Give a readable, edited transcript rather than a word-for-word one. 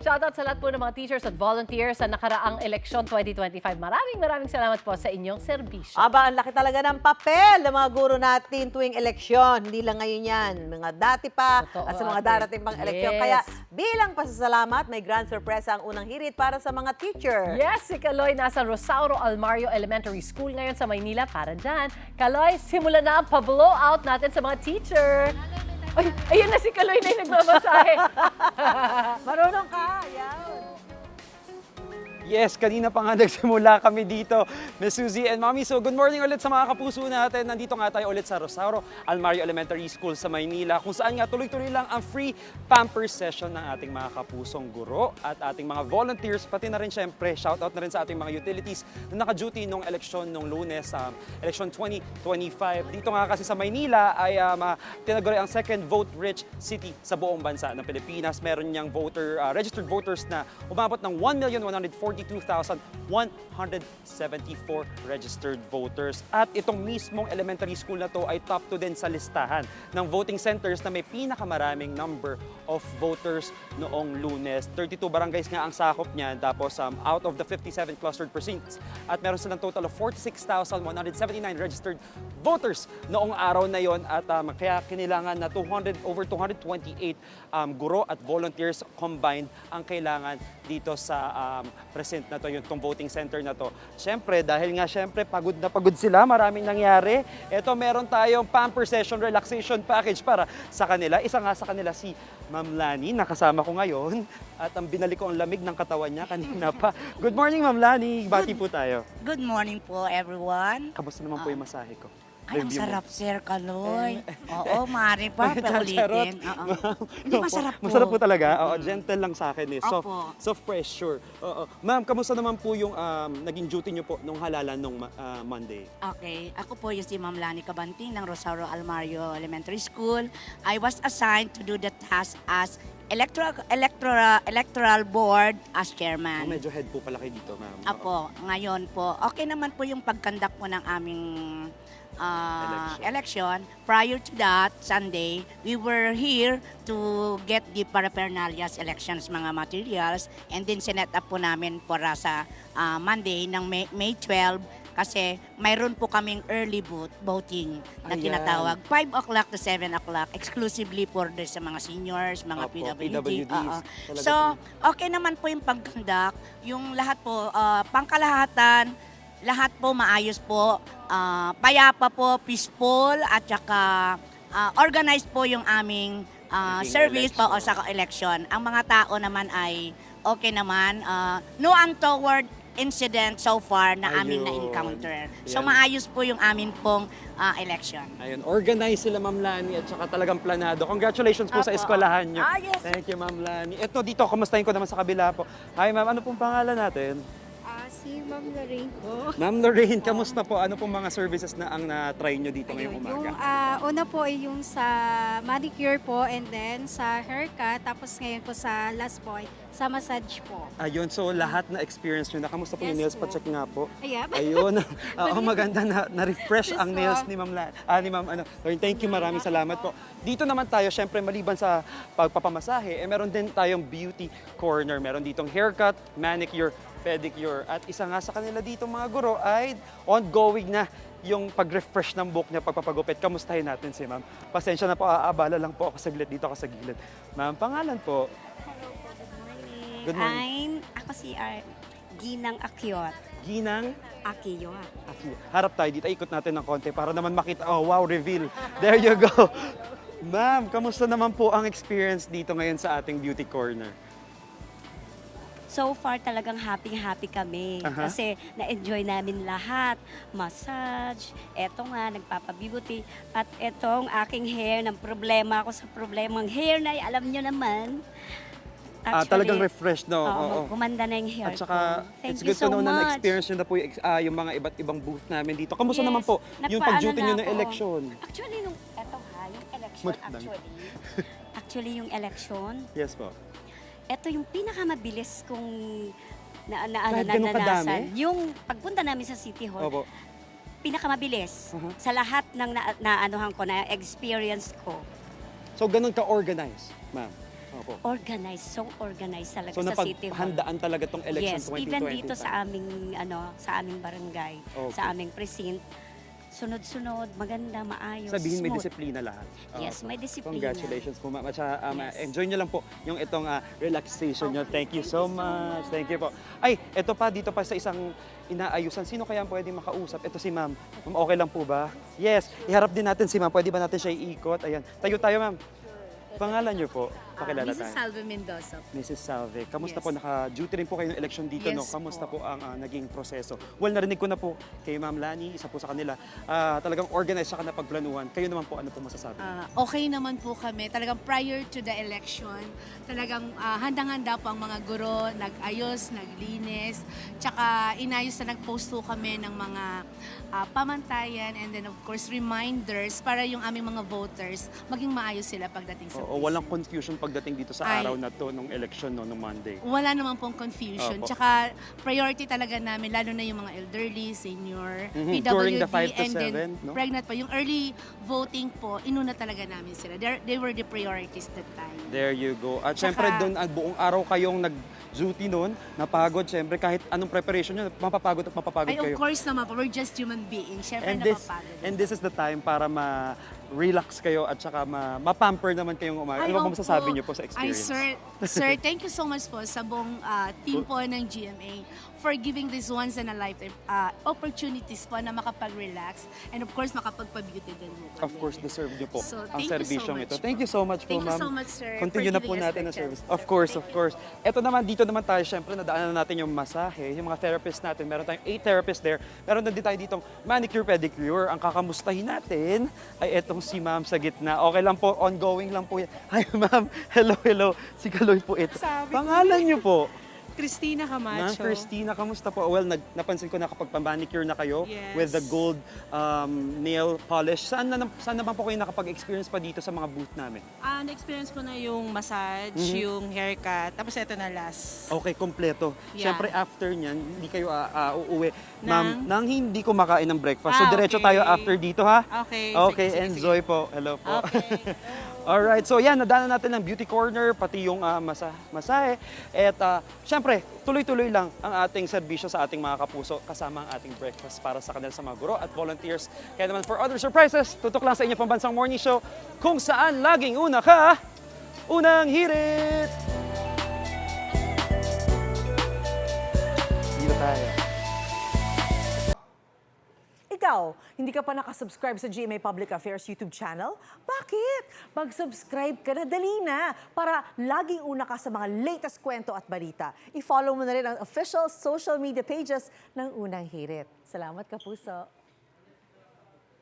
Shoutout sa lahat po ng mga teachers at volunteers sa nakaraang eleksyon 2025. Maraming salamat po sa inyong serbisyo. Aba, ang laki talaga ng papel ng mga guro natin tuwing eleksyon. Hindi lang ngayon yan. Mga dati pa Totoo, at sa mga ate. darating pang eleksyon. Yes. Kaya bilang pasasalamat, may grand surprise ang unang hirit para sa mga teacher. Yes, si Kaloy nasa Rosauro Almario Elementary School ngayon sa Maynila. Para dyan, Kaloy, simulan na ang pa-blow out natin sa mga teacher. Ay, ayun na si Kaloy na yung nagbabasahe. Marunong ka. Yan. Yes, kanina pa nga nagsimula kami dito, Miss Suzy and Mommy. So good morning ulit sa mga kapuso natin. Nandito nga tayo ulit sa Rosauro Almario Elementary School sa Maynila, kung saan nga tuloy-tuloy lang ang free Pampers session ng ating mga kapusong guro at ating mga volunteers, pati na rin syempre, shoutout na rin sa ating mga utilities na naka-duty nung eleksyon nung Lunes, election 2025. Dito nga kasi sa Maynila ay tinaguri ang second vote-rich city sa buong bansa ng Pilipinas. Meron niyang registered voters na umabot ng 1,142,174 registered voters. At itong mismong elementary school na to ay top 2 din sa listahan ng voting centers na may pinakamaraming number of voters noong Lunes. 32 barangays nga ang sakop niyan, tapos out of the 57 clustered precincts. At meron silang total of 46,179 registered voters noong araw na yon. At kaya kinilangan na over 228 guro at volunteers combined ang kailangan dito sa present na to, yung voting center na to. Siyempre, dahil nga pagod na pagod sila, maraming nangyari. Ito, meron tayong pamper session relaxation package para sa kanila. Isa nga sa kanila si Ma'am Lani, nakasama ko ngayon. At ang binalik ko ang lamig ng katawan niya kanina pa. Good morning, Ma'am Lani. Bati po tayo. Good morning po, everyone. Kamusta naman po yung masahe ko? Ay, ang Review mo. sarap, Sir Kaloy. Oo, maaari pa, Charot. paulitin. Hindi, masarap po. Masarap po talaga. Oo, gentle lang sa akin eh. Opo. Soft pressure. Oo. Ma'am, kamusta naman po yung naging duty niyo po nung halalan nung Monday? Okay, ako po yung si Ma'am Lani Cabanting ng Rosario Almario Elementary School. I was assigned to do the task as electoral board as chairman. Medyo head po pala kayo dito, ma'am. Apo, ngayon po, okay naman po yung pagkandak po ng aming election. Prior to that, Sunday, we were here to get the paraphernalia elections, mga materials, and then sinet up po namin para sa Monday ng May 12 kasi mayroon po kaming early voting na Ayan. tinatawag 5 o'clock to 7 o'clock exclusively for sa mga seniors, mga Opo, PWD. PWDs. Talaga So, po. okay naman po yung pagkandak. Yung lahat po, pangkalahatan, lahat po maayos po, payapa po, peaceful, at saka organized po yung aming Naging service po o election. sa election. Ang mga tao naman ay okay naman. No untoward incident so far na aming Ayun. na-encounter. So Yan. maayos po yung amin pong election. Ayun, organize sila, Ma'am Lani, at saka talagang planado. Congratulations po sa Apo. eskwelahan niyo. Yes. Thank you, Ma'am Lani. Ito, dito, kumustahin ko naman sa kabila po. Hi, Ma'am. Ano pong pangalan natin? Si Ma'am Lorraine po. Ma'am Lorraine, kamusta po? Ano pong mga services na ang na-try nyo dito ngayong Yung umaga? una po ay yung sa manicure po and then sa haircut. Tapos ngayon po sa last point, sa massage po. Ayun, so lahat na experience nyo na. Kamusta po yung nails? Yes po. Pa-check nga po. Ayan. Ayun. Maganda na-refresh Yes ang nails po. ni Ma'am Lorraine. Thank you, maraming salamat po. Dito naman tayo, syempre maliban sa pagpapamasahe, meron din tayong beauty corner. Meron ditong haircut, manicure, pedicure. At isa nga sa kanila dito mga guro ay ongoing na yung pag-refresh ng buhok niya, pagpapagupit. Kamustahin natin si Ma'am. Pasensya na po, aabala lang po ako saglit dito ako sa gilid. Ma'am, pangalan po? Hello po, good morning. Good morning. Ako si Ginang Akyot. Ginang? Akiyot. Harap tayo dito, ikot natin ng konti para naman makita. Oh, wow, reveal. There you go. Ma'am, kamusta naman po ang experience dito ngayon sa ating beauty corner? So far talagang happy kami Aha. kasi na-enjoy namin lahat. Massage, eto nga, nagpapabeauty. At etong aking hair, ng problema ako sa problemang hair na alam nyo naman. Talagang refresh, no? Oo, gumanda na yung hair At saka, ko. Thank it's you good to so know na much. na-experience nyo na po yung mga iba't ibang booth namin dito. Kamusta Yes, naman po yung nagpaano pag-duty na nyo ng ako. eleksyon? Actually, yung election, Magandang. actually yung election, Yes po. ito yung pinakamabilis kong Kahit ganun kadami? naranasan. Yung pagpunta namin sa City Hall, Opo. pinakamabilis Uh-huh. sa lahat ng na-anuhan ko, na-experience ko. So, ganun ka-organize, ma'am? Opo. Organized, so organized talaga So sa City Hall. napaghandaan talaga tong election Yes, 2025. even dito sa aming barangay, Okay. sa aming precinct, sunod-sunod, maganda, maayos, Sabihin may smooth. disiplina lahat. Yes, may disiplina. Congratulations po, ma'am. At saka, Yes. enjoy nyo lang po yung itong relaxation nyo. Thank you so much. Thank you po. Ay, ito pa, dito pa sa isang inaayusan. Sino kaya ang pwede makausap? Ito si ma'am. Ma'am, okay lang po ba? Yes. Iharap din natin si ma'am. Pwede ba natin siya iikot? Ayan. Tayo tayo, ma'am. Pangalan nyo po? Pakilala Mrs. tayo. Salve Mendoza. Mrs. Salve, kamusta Yes. po? Naka-duty rin po kayo ng election dito, no? Yes Kamusta po po. ang naging proseso? Well, narinig ko na po kay Ma'am Lani, isa po sa kanila, talagang organized siya na pagplanuhan. Kayo naman po, ano po masasabi? Okay naman po kami. Talagang prior to the election, talagang handang-handa po ang mga guro, nag-ayos, naglinis, tsaka inayos na nag-post po kami ng mga pamantayan and then of course reminders para yung aming mga voters maging maayos sila pagdating sa Oo, walang confusion pagdating dito sa Ay. araw na to nung election, no, nung Monday. Wala naman pong confusion. Opo. Tsaka priority talaga namin, lalo na yung mga elderly, senior, Mhm. PWD, During the 5 to and then 7, no? pregnant pa. Yung early voting po, inuna talaga namin sila. They were the priorities that time. There you go. At syempre Tsaka- doon, buong araw kayong nag-duty noon, napagod, syempre kahit anong preparation nyo, mapapagod at mapapagod Ay, of kayo. course naman po, we're just human beings. Siyempre, napapagod. And this is the time para ma-relax kayo at saka ma-pamper naman kayong umaga. Ano ba opo. masasabi niyo po sa Ay, experience? sir, thank you so much po sa buong team po ng GMA for giving this once in a lifetime opportunities po na makapag-relax and of course makapagpa-beauty din po kami. Of course, deserve niyo po So, ang thank you so serbisyong much ito. po. Thank you so much po, Thank you ma'am. so much, sir, Continue for na po giving us natin the ang service. chance. Of course, Thank of you. course. Ito naman, dito naman tayo, syempre, nadaanan natin yung masahe, yung mga therapists natin. Meron tayong 8 therapists there. Meron din tayo ditong manicure, pedicure. Ang kakamustahin natin ay etong si ma'am sa gitna. Okay lang po, ongoing lang po yan. Hi, ma'am. Hello, hello. Si Kaloy po ito. Pangalan niyo po? Christina Ma'am Camacho. Christina, kamusta po? Well, napansin ko nakapagpa-manicure na kayo Yes. with the gold nail polish. Saan naman po kayo nakapag-experience pa dito sa mga booth namin? Na-experience ko na yung massage, Mhm. yung haircut, tapos ito na last. Okay, kompleto. Yeah. Siyempre, after niyan, hindi kayo uuwi. Ma'am, Nang? nang hindi kumakain ng breakfast. So, diretso okay. tayo after dito, ha? Okay. Okay, sige, sige, enjoy po. Hello po. Okay. Alright, so yan, nadaanan natin ng beauty corner, pati yung masahe. At syempre, tuloy-tuloy lang ang ating serbisyo sa ating mga kapuso kasama ang ating breakfast para sa kanila sa mga guro at volunteers. Kaya naman for other surprises, tutok lang sa inyong pambansang morning show kung saan laging una ka, unang hirit! Dito tayo. Ikaw, hindi ka pa nakasubscribe sa GMA Public Affairs YouTube channel? Bakit? Mag-subscribe ka na, dali na, para laging una ka sa mga latest kwento at balita. I-follow mo na rin ang official social media pages ng Unang Hirit. Salamat, Kapuso.